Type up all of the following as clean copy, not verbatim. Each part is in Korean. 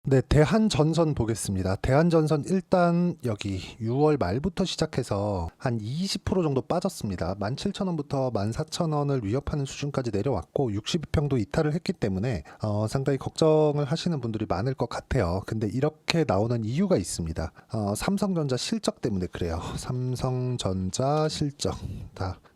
네, 대한전선 보겠습니다. 대한전선 일단 여기 6월 말부터 시작해서 한 20% 정도 빠졌습니다. 17,000원부터 14,000원을 위협하는 수준까지 내려왔고 62평도 이탈을 했기 때문에 상당히 걱정을 하시는 분들이 많을 것 같아요. 근데 이렇게 나오는 이유가 있습니다. 삼성전자 실적 때문에 그래요. 삼성전자 실적.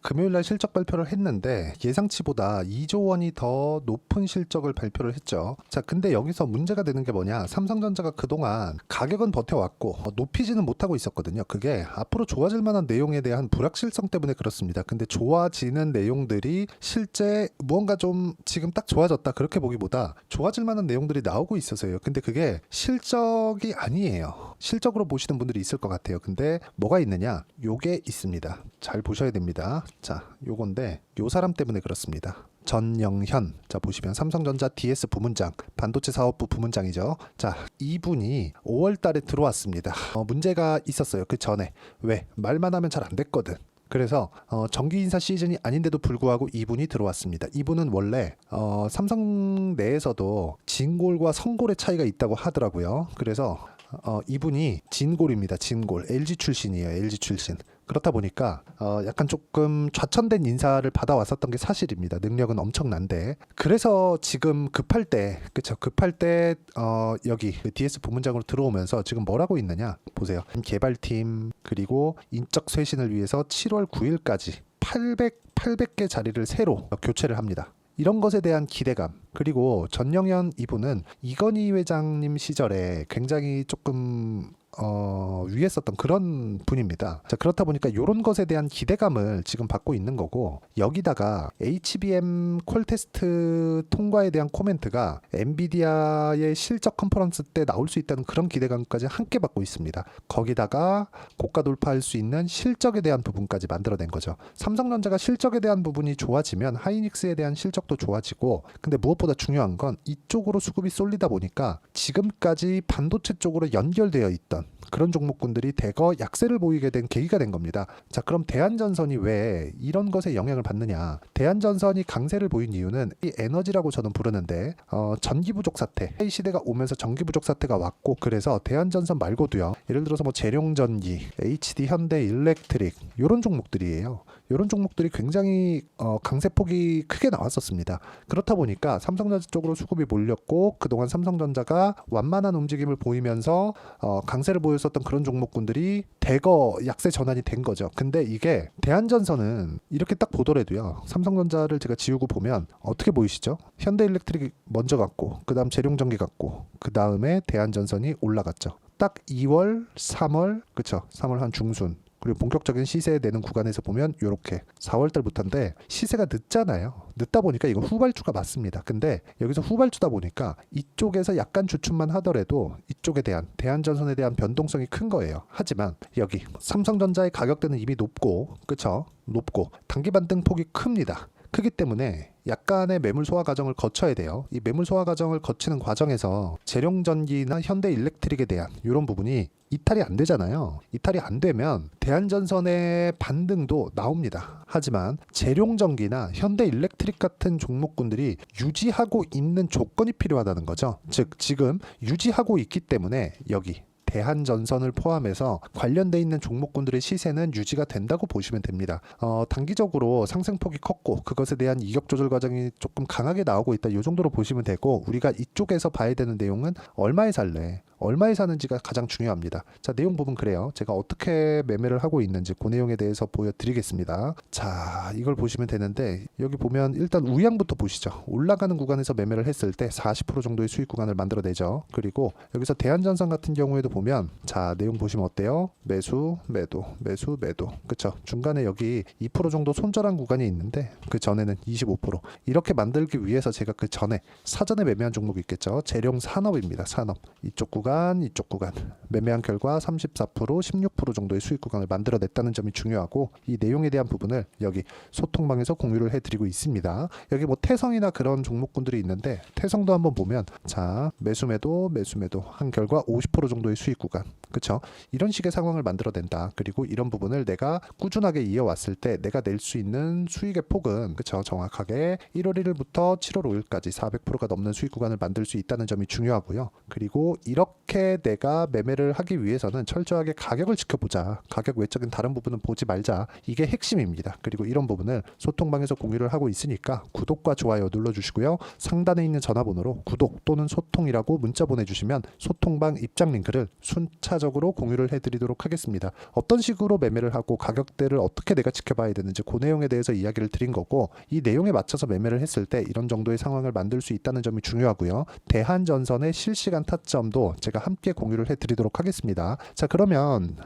금요일날 실적 발표를 했는데 예상치보다 2조 원이 더 높은 실적을 발표를 했죠. 자, 근데 여기서 문제가 되는 게 뭐냐? 삼성전자가 그동안 가격은 버텨왔고 높이지는 못하고 있었거든요. 그게 앞으로 좋아질 만한 내용에 대한 불확실성 때문에 그렇습니다. 근데 좋아지는 내용들이 실제 무언가 좀 지금 딱 좋아졌다 그렇게 보기보다 좋아질 만한 내용들이 나오고 있어서요. 근데 그게 실적이 아니에요. 실적으로 보시는 분들이 있을 것 같아요. 근데 뭐가 있느냐? 요게 있습니다. 잘 보셔야 됩니다. 자, 요건데 요 사람 때문에 그렇습니다. 전영현. 자, 보시면 삼성전자 DS 부문장, 반도체 사업부 부문장이죠. 자, 이분이 5월 달에 들어왔습니다. 문제가 있었어요. 그 전에. 왜? 말만 하면 잘 안 됐거든. 그래서 정기 인사 시즌이 아닌데도 불구하고 이분이 들어왔습니다. 이분은 원래 삼성 내에서도 진골과 성골의 차이가 있다고 하더라고요. 그래서 이분이 진골입니다. 진골. LG 출신이에요. LG 출신. 그렇다 보니까 약간 조금 좌천된 인사를 받아왔었던 게 사실입니다. 능력은 엄청난데. 그래서 지금 급할 때, 그쵸? 급할 때 여기 DS 부문장으로 들어오면서 지금 뭐라고 있느냐? 보세요. 개발팀 그리고 인적 쇄신을 위해서 7월 9일까지 800개 자리를 새로 교체를 합니다. 이런 것에 대한 기대감, 그리고 전영현 이분은 이건희 회장님 시절에 굉장히 조금 위에 썼던 그런 분입니다. 자, 그렇다 보니까 이런 것에 대한 기대감을 지금 받고 있는 거고, 여기다가 HBM 콜 테스트 통과에 대한 코멘트가 엔비디아의 실적 컨퍼런스 때 나올 수 있다는 그런 기대감까지 함께 받고 있습니다. 거기다가 고가 돌파할 수 있는 실적에 대한 부분까지 만들어낸 거죠. 삼성전자가 실적에 대한 부분이 좋아지면 하이닉스에 대한 실적도 좋아지고, 근데 무엇보다 중요한 건 이쪽으로 수급이 쏠리다 보니까 지금까지 반도체 쪽으로 연결되어 있던 그런 종목군들이 대거 약세를 보이게 된 계기가 된 겁니다. 자, 그럼 대한전선이 왜 이런 것에 영향을 받느냐? 대한전선이 강세를 보인 이유는 이 에너지라고 저는 부르는데 전기 부족 사태, 이 시대가 오면서 전기 부족 사태가 왔고, 그래서 대한전선 말고도요. 예를 들어서 뭐 재룡전기, HD 현대 일렉트릭 이런 종목들이에요. 이런 종목들이 굉장히 강세폭이 크게 나왔었습니다. 그렇다 보니까 삼성전자 쪽으로 수급이 몰렸고, 그동안 삼성전자가 완만한 움직임을 보이면서 강세를 보였었던 그런 종목군들이 대거 약세 전환이 된 거죠. 근데 이게 대한전선은 이렇게 딱 보더라도요, 삼성전자를 제가 지우고 보면 어떻게 보이시죠? 현대일렉트릭이 먼저 갔고, 그 다음 재룡전기 갔고, 그 다음에 대한전선이 올라갔죠. 딱 2월, 3월, 그쵸? 3월 한 중순, 그리고 본격적인 시세 내는 구간에서 보면 이렇게 4월 달부터인데 시세가 늦잖아요. 늦다 보니까 이거 후발주가 맞습니다. 근데 여기서 후발주다 보니까 이쪽에서 약간 주춤만 하더라도 이쪽에 대한 대한전선에 대한 변동성이 큰 거예요. 하지만 여기 삼성전자의 가격대는 이미 높고, 그쵸? 높고 단기 반등폭이 큽니다. 크기 때문에 약간의 매물 소화 과정을 거쳐야 돼요. 이 매물 소화 과정을 거치는 과정에서 재룡전기나 현대일렉트릭에 대한 이런 부분이 이탈이 안 되잖아요. 이탈이 안 되면 대한전선의 반등도 나옵니다. 하지만 재룡전기나 현대일렉트릭 같은 종목군들이 유지하고 있는 조건이 필요하다는 거죠. 즉 지금 유지하고 있기 때문에 여기 대한전선을 포함해서 관련돼 있는 종목군들의 시세는 유지가 된다고 보시면 됩니다. 단기적으로 상승폭이 컸고 그것에 대한 이격 조절 과정이 조금 강하게 나오고 있다, 이 정도로 보시면 되고, 우리가 이쪽에서 봐야 되는 내용은 얼마에 살래, 얼마에 사는지가 가장 중요합니다. 자, 내용 부분 그래요. 제가 어떻게 매매를 하고 있는지 그 내용에 대해서 보여드리겠습니다. 자, 이걸 보시면 되는데 여기 보면 일단 우량부터 보시죠. 올라가는 구간에서 매매를 했을 때 40% 정도의 수익 구간을 만들어내죠. 그리고 여기서 대한전선 같은 경우에도 보면, 자, 내용 보시면 어때요? 매수, 매도, 매수, 매도. 그쵸? 중간에 여기 2% 정도 손절한 구간이 있는데 그 전에는 25%. 이렇게 만들기 위해서 제가 그 전에 사전에 매매한 종목이 있겠죠. 재룡 산업입니다. 산업. 이쪽 구간, 이쪽 구간 매매한 결과 34%, 16% 정도의 수익 구간을 만들어냈다는 점이 중요하고, 이 내용에 대한 부분을 여기 소통방에서 공유를 해드리고 있습니다. 여기 뭐 태성이나 그런 종목군들이 있는데 태성도 한번 보면, 자, 매수 매도 한 결과 50% 정도의 수익 구간, 그쵸? 이런 식의 상황을 만들어낸다. 그리고 이런 부분을 내가 꾸준하게 이어왔을 때 내가 낼 수 있는 수익의 폭은 그쵸? 정확하게 1월 1일부터 7월 5일까지 400%가 넘는 수익 구간을 만들 수 있다는 점이 중요하고요. 그리고 이렇게 내가 매매를 하기 위해서는 철저하게 가격을 지켜보자. 가격 외적인 다른 부분은 보지 말자. 이게 핵심입니다. 그리고 이런 부분을 소통방에서 공유를 하고 있으니까 구독과 좋아요 눌러주시고요. 상단에 있는 전화번호로 구독 또는 소통이라고 문자 보내주시면 소통방 입장 링크를 순차적으로 공유를 해드리도록 하겠습니다. 어떤 식으로 매매를 하고 가격대를 어떻게 내가 지켜봐야 되는지 그 내용에 대해서 이야기를 드린 거고, 이 내용에 맞춰서 매매를 했을 때 이런 정도의 상황을 만들 수 있다는 점이 중요하고요. 대한전선의 실시간 타점도 제가 함께 공유를 해드리도록 하겠습니다. 자, 그러면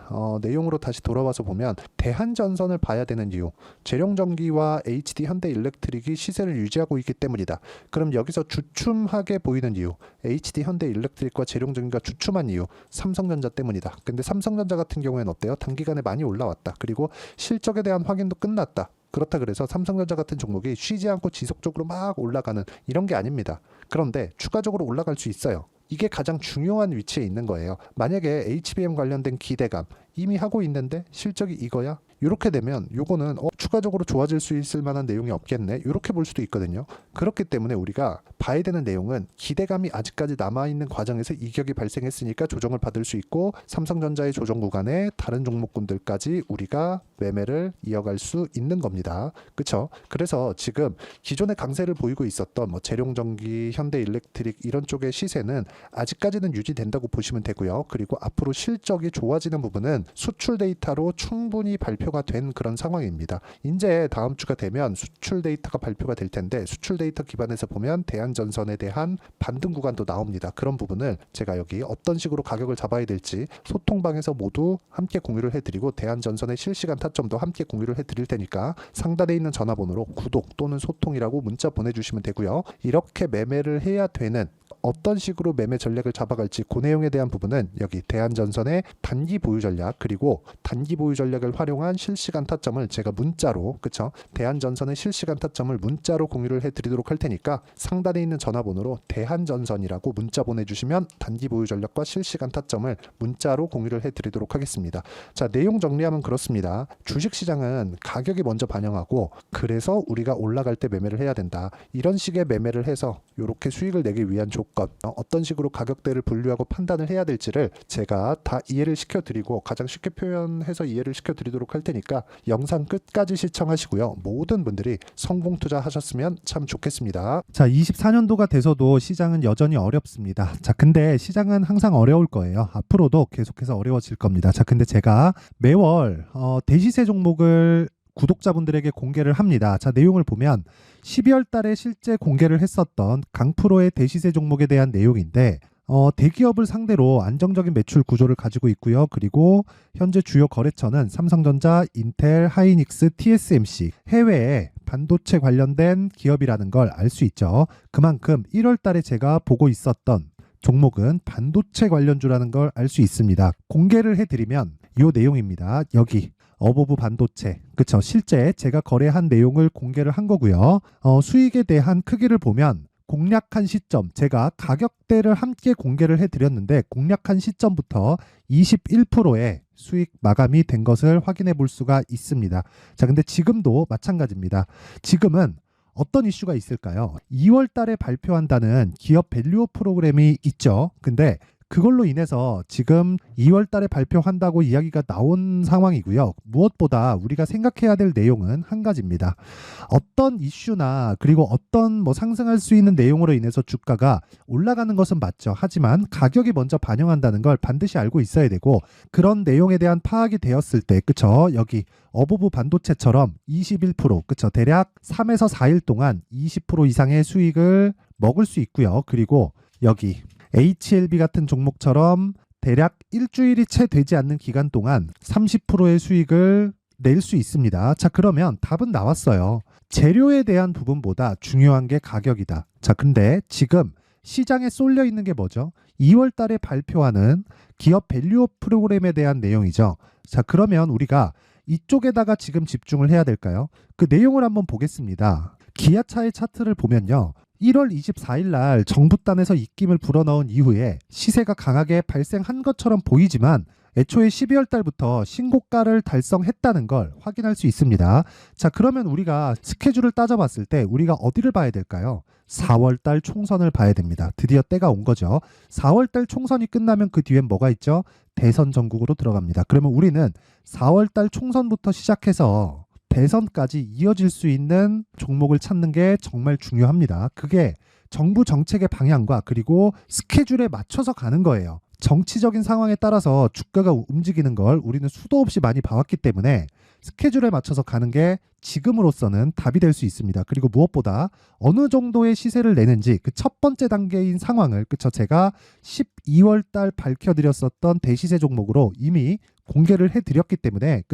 내용으로 다시 돌아와서 보면 대한전선을 봐야 되는 이유, 재룡전기와 HD 현대일렉트릭이 시세를 유지하고 있기 때문이다. 그럼 여기서 주춤하게 보이는 이유, HD 현대일렉트릭과 재룡전기가 주춤한 이유, 삼성전자 때문이다. 근데 삼성전자 같은 경우에는 어때요? 단기간에 많이 올라왔다. 그리고 실적에 대한 확인도 끝났다. 그렇다 그래서 삼성전자 같은 종목이 쉬지 않고 지속적으로 막 올라가는 이런 게 아닙니다. 그런데 추가적으로 올라갈 수 있어요. 이게 가장 중요한 위치에 있는 거예요. 만약에 HBM 관련된 기대감 이미 하고 있는데 실적이 이거야? 이렇게 되면 요거는 추가적으로 좋아질 수 있을 만한 내용이 없겠네, 이렇게 볼 수도 있거든요. 그렇기 때문에 우리가 봐야 되는 내용은 기대감이 아직까지 남아있는 과정에서 이격이 발생했으니까 조정을 받을 수 있고, 삼성전자의 조정 구간에 다른 종목군들까지 우리가 매매를 이어갈 수 있는 겁니다. 그쵸? 그래서 지금 기존의 강세를 보이고 있었던 재룡전기, 현대일렉트릭 이런 쪽의 시세는 아직까지는 유지된다고 보시면 되고요. 그리고 앞으로 실적이 좋아지는 부분은 수출 데이터로 충분히 발표가 된 그런 상황입니다. 이제 다음 주가 되면 수출 데이터가 발표가 될 텐데, 수출 데이터 기반에서 보면 대한전선에 대한 반등 구간도 나옵니다. 그런 부분을 제가 여기 어떤 식으로 가격을 잡아야 될지 소통방에서 모두 함께 공유를 해드리고, 대한전선의 실시간 타점도 함께 공유를 해드릴 테니까 상단에 있는 전화번호로 구독 또는 소통이라고 문자 보내주시면 되고요. 이렇게 매매를 해야 되는, 어떤 식으로 매매 전략을 잡아갈지 그 내용에 대한 부분은 여기 대한전선의 단기 보유 전략, 그리고 단기 보유 전략을 활용한 실시간 타점을 제가 문자로, 그쵸? 대한전선의 실시간 타점을 문자로 공유를 해드리도록 할 테니까 상단에 있는 전화번호로 대한전선이라고 문자 보내주시면 단기 보유 전략과 실시간 타점을 문자로 공유를 해드리도록 하겠습니다. 자, 내용 정리하면 그렇습니다. 주식시장은 가격이 먼저 반영하고, 그래서 우리가 올라갈 때 매매를 해야 된다. 이런 식의 매매를 해서 이렇게 수익을 내기 위한 조건, 어떤 식으로 가격대를 분류하고 판단을 해야 될지를 제가 다 이해를 시켜드리고, 가장 쉽게 표현해서 이해를 시켜드리도록 할 테니까 영상 끝까지 시청하시고요. 모든 분들이 성공 투자하셨으면 참 좋겠습니다. 자, 24년도가 돼서도 시장은 여전히 어렵습니다. 자, 근데 시장은 항상 어려울 거예요. 앞으로도 계속해서 어려워질 겁니다. 자, 근데 제가 매월 대시세 종목을 구독자분들에게 공개를 합니다. 자, 내용을 보면 12월 달에 실제 공개를 했었던 강프로의 대시세 종목에 대한 내용인데, 대기업을 상대로 안정적인 매출 구조를 가지고 있고요. 그리고 현재 주요 거래처는 삼성전자, 인텔, 하이닉스, TSMC, 해외에 반도체 관련된 기업이라는 걸 알 수 있죠. 그만큼 1월 달에 제가 보고 있었던 종목은 반도체 관련주라는 걸 알 수 있습니다. 공개를 해드리면 이 내용입니다. 여기 어버브 반도체, 그쵸? 실제 제가 거래한 내용을 공개를 한 거고요. 수익에 대한 크기를 보면 공략한 시점, 제가 가격대를 함께 공개를 해드렸는데 공략한 시점부터 21%의 수익 마감이 된 것을 확인해 볼 수가 있습니다. 자, 근데 지금도 마찬가지입니다. 지금은 어떤 이슈가 있을까요? 2월 달에 발표한다는 기업 밸류업 프로그램이 있죠. 근데 그걸로 인해서 지금 2월 달에 발표한다고 이야기가 나온 상황이고요. 무엇보다 우리가 생각해야 될 내용은 한 가지입니다. 어떤 이슈나 그리고 어떤 상승할 수 있는 내용으로 인해서 주가가 올라가는 것은 맞죠. 하지만 가격이 먼저 반영한다는 걸 반드시 알고 있어야 되고, 그런 내용에 대한 파악이 되었을 때, 그쵸? 여기 어버브 반도체처럼 21%, 그쵸? 대략 3에서 4일 동안 20% 이상의 수익을 먹을 수 있고요. 그리고 여기 HLB 같은 종목처럼 대략 일주일이 채 되지 않는 기간 동안 30%의 수익을 낼 수 있습니다. 자, 그러면 답은 나왔어요. 재료에 대한 부분보다 중요한 게 가격이다. 자, 근데 지금 시장에 쏠려 있는 게 뭐죠? 2월 달에 발표하는 기업 밸류업 프로그램에 대한 내용이죠. 자, 그러면 우리가 이쪽에다가 지금 집중을 해야 될까요? 그 내용을 한번 보겠습니다. 기아차의 차트를 보면요. 1월 24일 날 정부단에서 입김을 불어넣은 이후에 시세가 강하게 발생한 것처럼 보이지만 애초에 12월 달부터 신고가를 달성했다는 걸 확인할 수 있습니다. 자, 그러면 우리가 스케줄을 따져봤을 때 우리가 어디를 봐야 될까요? 4월 달 총선을 봐야 됩니다. 드디어 때가 온 거죠. 4월 달 총선이 끝나면 그 뒤엔 뭐가 있죠? 대선 전국으로 들어갑니다. 그러면 우리는 4월 달 총선부터 시작해서 대선까지 이어질 수 있는 종목을 찾는 게 정말 중요합니다. 그게 정부 정책의 방향과 그리고 스케줄에 맞춰서 가는 거예요. 정치적인 상황에 따라서 주가가 움직이는 걸 우리는 수도 없이 많이 봐왔기 때문에 스케줄에 맞춰서 가는 게 지금으로서는 답이 될 수 있습니다. 그리고 무엇보다 어느 정도의 시세를 내는지 그 첫 번째 단계인 상황을 제가 12월 달 밝혀드렸었던 대시세 종목으로 이미 공개를 해드렸기 때문에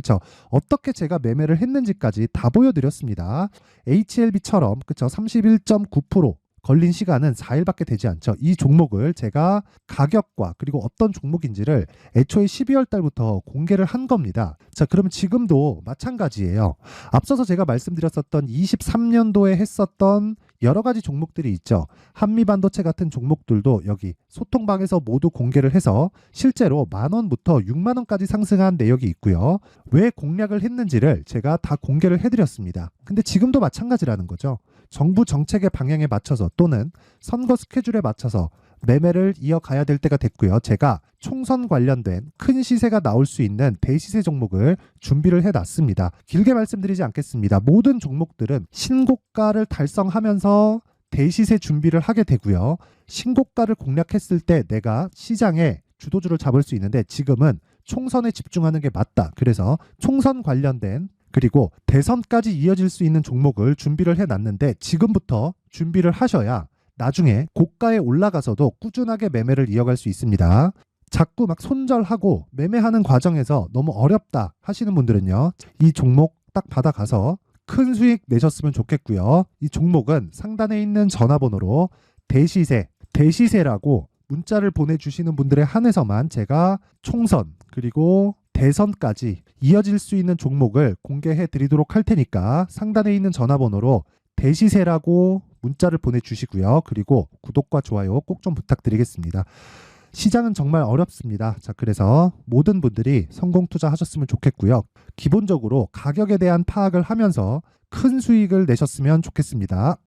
어떻게 제가 매매를 했는지까지 다 보여드렸습니다. HLB처럼 31.9% 걸린 시간은 4일밖에 되지 않죠. 이 종목을 제가 가격과 그리고 어떤 종목인지를 애초에 12월 달부터 공개를 한 겁니다. 자, 그러면 지금도 마찬가지예요. 앞서서 제가 말씀드렸었던 23년도에 했었던 여러 가지 종목들이 있죠. 한미반도체 같은 종목들도 여기 소통방에서 모두 공개를 해서 실제로 10,000원부터 60,000원까지 상승한 내역이 있고요. 왜 공략을 했는지를 제가 다 공개를 해드렸습니다. 근데 지금도 마찬가지라는 거죠. 정부 정책의 방향에 맞춰서 또는 선거 스케줄에 맞춰서 매매를 이어가야 될 때가 됐고요. 제가 총선 관련된 큰 시세가 나올 수 있는 대시세 종목을 준비를 해놨습니다. 길게 말씀드리지 않겠습니다. 모든 종목들은 신고가를 달성하면서 대시세 준비를 하게 되고요. 신고가를 공략했을 때 내가 시장에 주도주를 잡을 수 있는데 지금은 총선에 집중하는 게 맞다. 그래서 총선 관련된 그리고 대선까지 이어질 수 있는 종목을 준비를 해놨는데 지금부터 준비를 하셔야 나중에 고가에 올라가서도 꾸준하게 매매를 이어갈 수 있습니다. 자꾸 막 손절하고 매매하는 과정에서 너무 어렵다 하시는 분들은요. 이 종목 딱 받아가서 큰 수익 내셨으면 좋겠고요. 이 종목은 상단에 있는 전화번호로 대시세라고 문자를 보내주시는 분들에 한해서만 제가 총선 그리고 대선까지 이어질 수 있는 종목을 공개해 드리도록 할 테니까 상단에 있는 전화번호로 대시세라고 문자를 보내주시고요. 그리고 구독과 좋아요 꼭 좀 부탁드리겠습니다. 시장은 정말 어렵습니다. 자, 그래서 모든 분들이 성공 투자하셨으면 좋겠고요. 기본적으로 가격에 대한 파악을 하면서 큰 수익을 내셨으면 좋겠습니다.